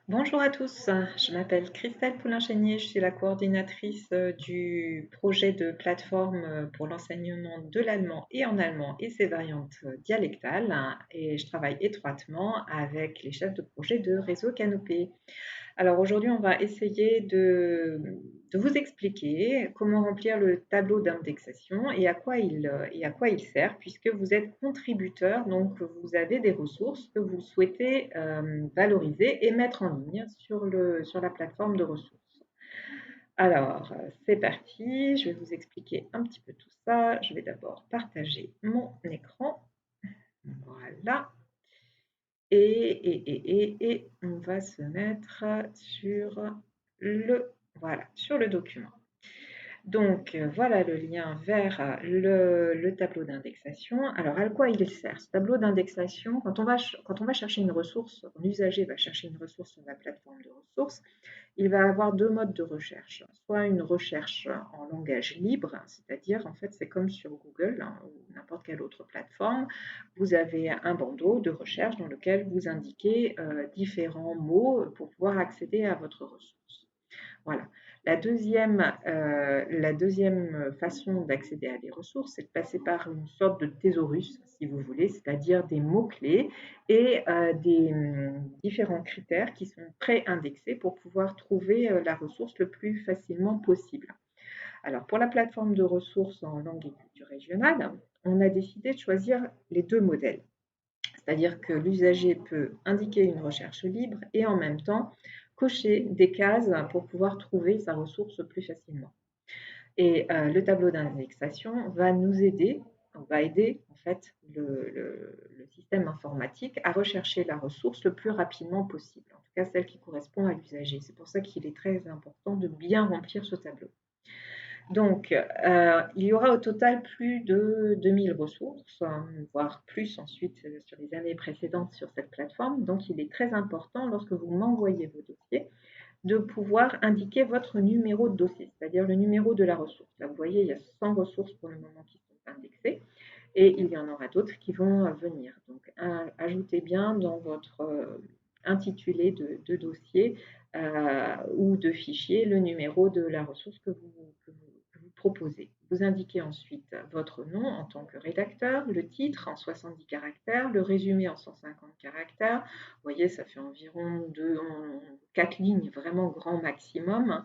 Bonjour à tous, je m'appelle Christelle Poulin-Chénier, je suis la coordinatrice du projet de plateforme pour l'enseignement de l'allemand et en allemand et ses variantes dialectales et je travaille étroitement avec les chefs de projet de Réseau Canopé. Alors aujourd'hui, on va essayer de vous expliquer comment remplir le tableau d'indexation et à quoi il sert, puisque vous êtes contributeur, donc vous avez des ressources que vous souhaitez valoriser et mettre en ligne sur la plateforme de ressources. Alors, c'est parti, je vais vous expliquer un petit peu tout ça. Je vais d'abord partager mon écran. Voilà. Et on va se mettre sur le document. Donc, voilà le lien vers le tableau d'indexation. Alors, à quoi il sert? Ce tableau d'indexation, quand on va chercher une ressource, quand l'usager va chercher une ressource sur la plateforme de ressources, il va avoir deux modes de recherche. Soit une recherche en langage libre, c'est-à-dire, en fait, c'est comme sur Google ou n'importe quelle autre plateforme, vous avez un bandeau de recherche dans lequel vous indiquez différents mots pour pouvoir accéder à votre ressource. Voilà. La deuxième façon d'accéder à des ressources, c'est de passer par une sorte de thésaurus, si vous voulez, c'est-à-dire des mots-clés et des différents critères qui sont pré-indexés pour pouvoir trouver la ressource le plus facilement possible. Alors, pour la plateforme de ressources en langue et culture régionale, on a décidé de choisir les deux modèles. C'est-à-dire que l'usager peut indiquer une recherche libre et en même temps cocher des cases pour pouvoir trouver sa ressource plus facilement. Et le tableau d'indexation va nous aider, va aider en fait le système informatique à rechercher la ressource le plus rapidement possible, en tout cas celle qui correspond à l'usager. C'est pour ça qu'il est très important de bien remplir ce tableau. Donc, il y aura au total plus de 2000 ressources, voire plus ensuite sur les années précédentes sur cette plateforme. Donc, il est très important, lorsque vous m'envoyez vos dossiers, de pouvoir indiquer votre numéro de dossier, c'est-à-dire le numéro de la ressource. Là, vous voyez, il y a 100 ressources pour le moment qui sont indexées et il y en aura d'autres qui vont venir. Donc, ajoutez bien dans votre intitulé de dossier ou de fichier le numéro de la ressource que vous proposez. Vous indiquez ensuite votre nom en tant que rédacteur, le titre en 70 caractères, le résumé en 150 caractères. Vous voyez, ça fait environ 4 lignes, vraiment grand maximum.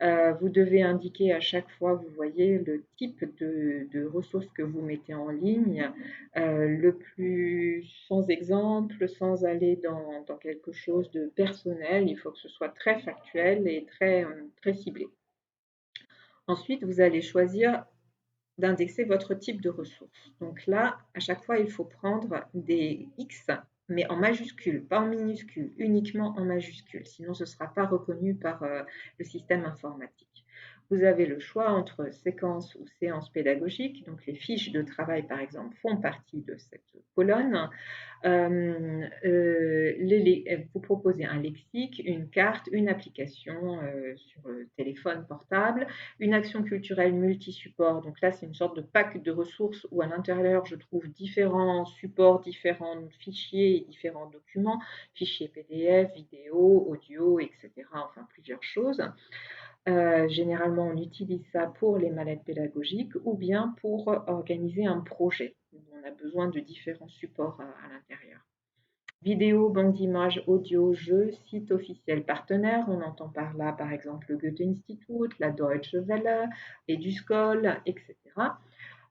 Vous devez indiquer à chaque fois, vous voyez, le type de ressources que vous mettez en ligne, le plus sans exemple, sans aller dans quelque chose de personnel. Il faut que ce soit très factuel et très ciblé. Ensuite, vous allez choisir d'indexer votre type de ressource. Donc là, à chaque fois, il faut prendre des X, mais en majuscule, pas en minuscule, uniquement en majuscule. Sinon, ce ne sera pas reconnu par le système informatique. Vous avez le choix entre séquences ou séances pédagogiques. Donc, les fiches de travail, par exemple, font partie de cette colonne. Vous proposez un lexique, une carte, une application sur le téléphone portable, une action culturelle multi-support. Donc là, c'est une sorte de pack de ressources où à l'intérieur, je trouve différents supports, différents fichiers et différents documents, fichiers PDF, vidéo, audio, etc. Enfin, plusieurs choses. Généralement, on utilise ça pour les mallettes pédagogiques ou bien pour organiser un projet. On a besoin de différents supports à l'intérieur. Vidéo, banque d'images, audio, jeux, site officiel partenaire. On entend par là, par exemple, le Goethe-Institut, la Deutsche Welle, EduSchool, etc.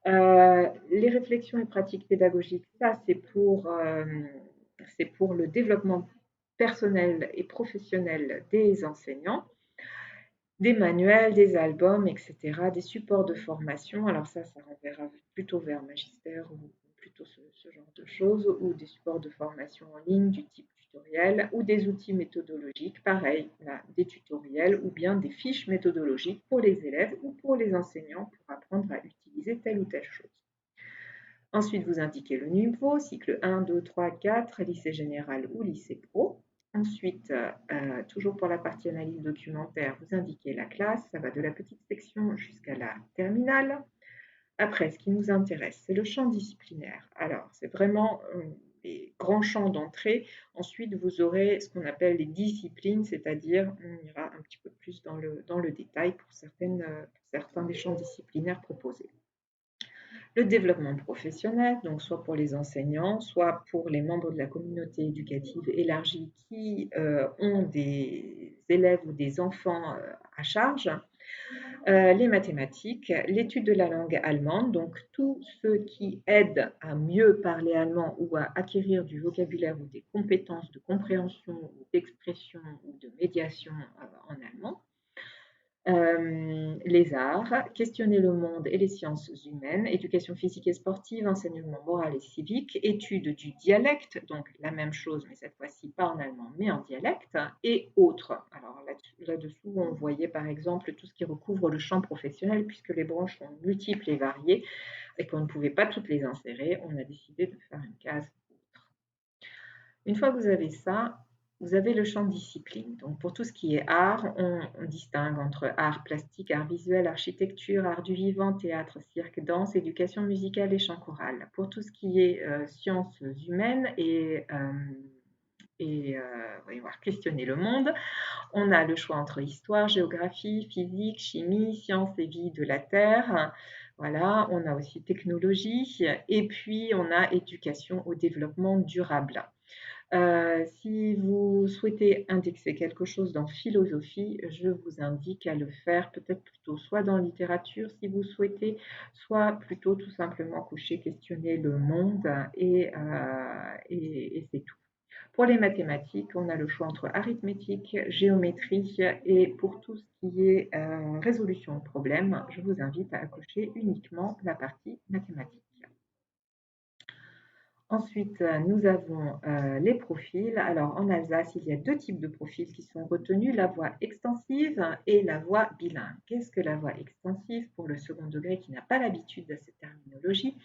Les réflexions et pratiques pédagogiques, ça, c'est pour le développement personnel et professionnel des enseignants. Des manuels, des albums, etc., des supports de formation. Alors ça renverra plutôt vers magistère ou plutôt ce genre de choses, ou des supports de formation en ligne du type tutoriel, ou des outils méthodologiques, pareil, là, des tutoriels, ou bien des fiches méthodologiques pour les élèves ou pour les enseignants pour apprendre à utiliser telle ou telle chose. Ensuite, vous indiquez le niveau, cycle 1, 2, 3, 4, lycée général ou lycée pro. Ensuite, toujours pour la partie analyse documentaire, vous indiquez la classe, ça va de la petite section jusqu'à la terminale. Après, ce qui nous intéresse, c'est le champ disciplinaire. Alors, c'est vraiment les grands champs d'entrée. Ensuite, vous aurez ce qu'on appelle les disciplines, c'est-à-dire on ira un petit peu plus dans le détail pour certains des champs disciplinaires proposés. Le développement professionnel, donc soit pour les enseignants, soit pour les membres de la communauté éducative élargie qui ont des élèves ou des enfants à charge. Les mathématiques, l'étude de la langue allemande, donc tout ce qui aide à mieux parler allemand ou à acquérir du vocabulaire ou des compétences de compréhension ou d'expression ou de médiation en allemand. Les arts, questionner le monde et les sciences humaines, éducation physique et sportive, enseignement moral et civique, étude du dialecte, donc la même chose, mais cette fois-ci pas en allemand, mais en dialecte, et autres. Alors là-dessous, on voyait par exemple tout ce qui recouvre le champ professionnel, puisque les branches sont multiples et variées, et qu'on ne pouvait pas toutes les insérer, on a décidé de faire une case autre. Une fois que vous avez ça, vous avez le champ de discipline. Donc pour tout ce qui est art, on distingue entre art plastique, art visuel, architecture, art du vivant, théâtre, cirque, danse, éducation musicale et chant choral. Pour tout ce qui est sciences humaines et questionner le monde, on a le choix entre histoire, géographie, physique, chimie, sciences et vie de la Terre. Voilà, on a aussi technologie et puis on a éducation au développement durable. Si vous souhaitez indexer quelque chose dans philosophie, je vous indique à le faire peut-être plutôt soit dans littérature si vous souhaitez, soit plutôt tout simplement coucher, questionner le monde et c'est tout. Pour les mathématiques, on a le choix entre arithmétique, géométrie et pour tout ce qui est résolution de problèmes, je vous invite à cocher uniquement la partie mathématiques. Ensuite, nous avons les profils. Alors, en Alsace, il y a deux types de profils qui sont retenus, la voie extensive et la voie bilingue. Qu'est-ce que la voie extensive pour le second degré qui n'a pas l'habitude de cette terminologie?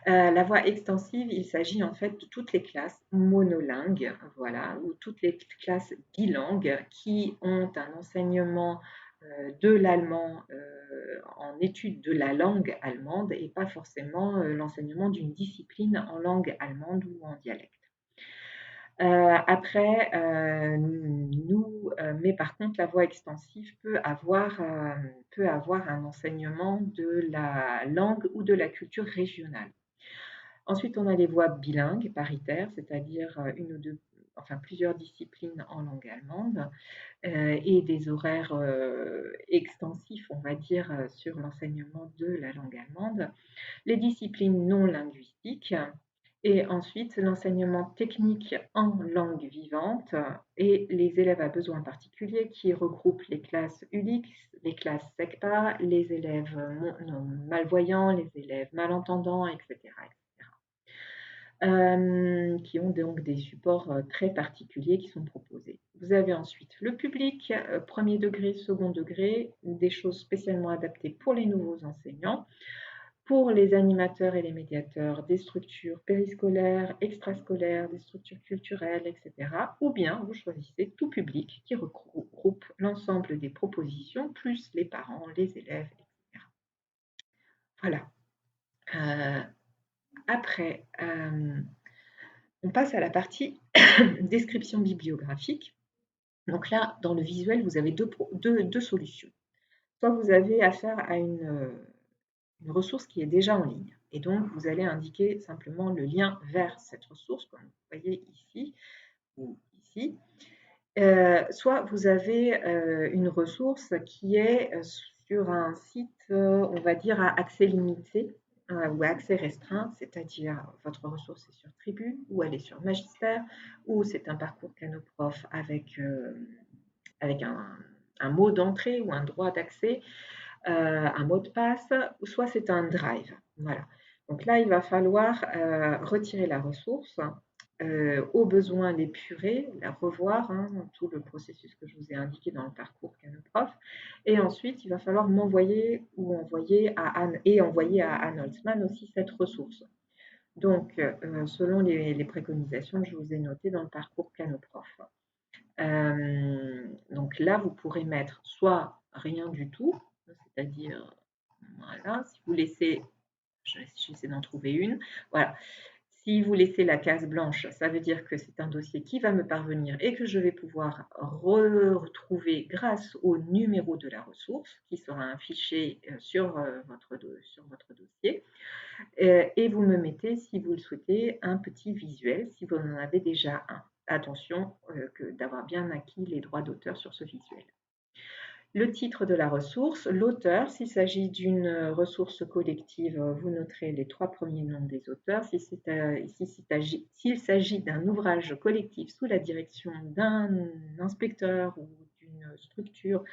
La voie extensive, il s'agit en fait de toutes les classes monolingues, voilà, ou toutes les classes bilingues qui ont un enseignement de l'allemand en étude de la langue allemande et pas forcément l'enseignement d'une discipline en langue allemande ou en dialecte. Après, mais par contre, la voie extensive peut avoir un enseignement de la langue ou de la culture régionale. Ensuite, on a les voies bilingues, paritaires, c'est-à-dire une ou deux, enfin plusieurs disciplines en langue allemande et des horaires extensifs, on va dire, sur l'enseignement de la langue allemande. Les disciplines non linguistiques et ensuite l'enseignement technique en langue vivante et les élèves à besoins particuliers qui regroupent les classes ULIX, les classes SECPA, les élèves malvoyants, les élèves malentendants, etc. Qui ont donc des supports très particuliers qui sont proposés. Vous avez ensuite le public, premier degré, second degré, des choses spécialement adaptées pour les nouveaux enseignants. Pour les animateurs et les médiateurs, des structures périscolaires, extrascolaires, des structures culturelles, etc. Ou bien vous choisissez tout public qui regroupe l'ensemble des propositions, plus les parents, les élèves, etc. Voilà. Après, on passe à la partie description bibliographique. Donc là, dans le visuel, vous avez deux solutions. Soit vous avez affaire à une ressource qui est déjà en ligne. Et donc, vous allez indiquer simplement le lien vers cette ressource, comme vous voyez ici ou ici. Soit vous avez une ressource qui est sur un site, on va dire, à accès limité ou à accès restreint, c'est-à-dire votre ressource est sur Tribu, ou elle est sur Magister, ou c'est un parcours Canoprof avec un mot d'entrée ou un droit d'accès, un mot de passe, ou soit c'est un drive. Voilà. Donc là, il va falloir retirer la ressource, au besoin l'épurer, la revoir, tout le processus que je vous ai indiqué dans le parcours Canoprof. Et ensuite, il va falloir m'envoyer ou envoyer à Anne et envoyer à Anne Holzman aussi cette ressource. Donc, selon les préconisations que je vous ai notées dans le parcours Canoprof. Donc là, vous pourrez mettre soit rien du tout, c'est-à-dire, voilà, si vous laissez, j'essaie d'en trouver une, voilà. Si vous laissez la case blanche, ça veut dire que c'est un dossier qui va me parvenir et que je vais pouvoir retrouver grâce au numéro de la ressource, qui sera un fichier sur votre dossier. Et vous me mettez, si vous le souhaitez, un petit visuel, si vous en avez déjà un. Attention d'avoir bien acquis les droits d'auteur sur ce visuel. Le titre de la ressource, l'auteur, s'il s'agit d'une ressource collective, vous noterez les 3 premiers noms des auteurs. S'il s'agit d'un ouvrage collectif sous la direction d'un inspecteur ou d'une structure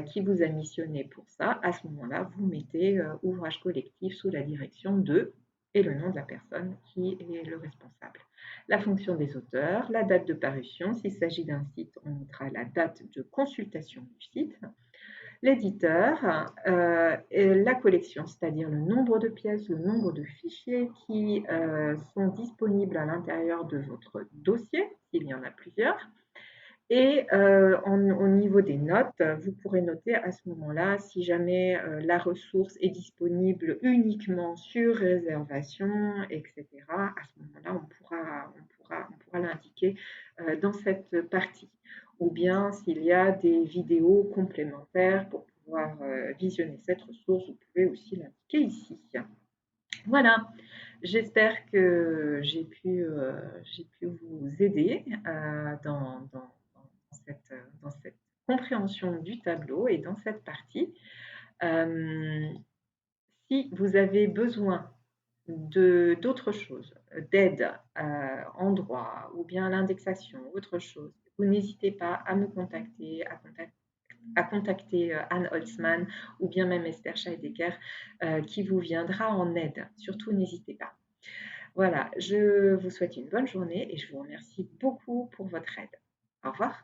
qui vous a missionné pour ça, à ce moment-là, vous mettez ouvrage collectif sous la direction de et le nom de la personne qui est le responsable. La fonction des auteurs, la date de parution, s'il s'agit d'un site, on mettra la date de consultation du site, l'éditeur, la collection, c'est-à-dire le nombre de pièces, le nombre de fichiers qui sont disponibles à l'intérieur de votre dossier, s'il y en a plusieurs, et au niveau des notes, vous pourrez noter à ce moment-là si jamais la ressource est disponible uniquement sur réservation, etc. À ce moment-là, on pourra l'indiquer dans cette partie. Ou bien s'il y a des vidéos complémentaires pour pouvoir visionner cette ressource, vous pouvez aussi l'indiquer ici. Voilà, j'espère que j'ai pu vous aider dans cette compréhension du tableau et dans cette partie. Si vous avez besoin d'autres choses, d'aide en droit ou bien à l'indexation, autre chose, vous n'hésitez pas à me contacter, à contacter Anne Holzmann ou bien même Esther Scheidegger qui vous viendra en aide. Surtout, n'hésitez pas. Voilà, je vous souhaite une bonne journée et je vous remercie beaucoup pour votre aide. Au revoir.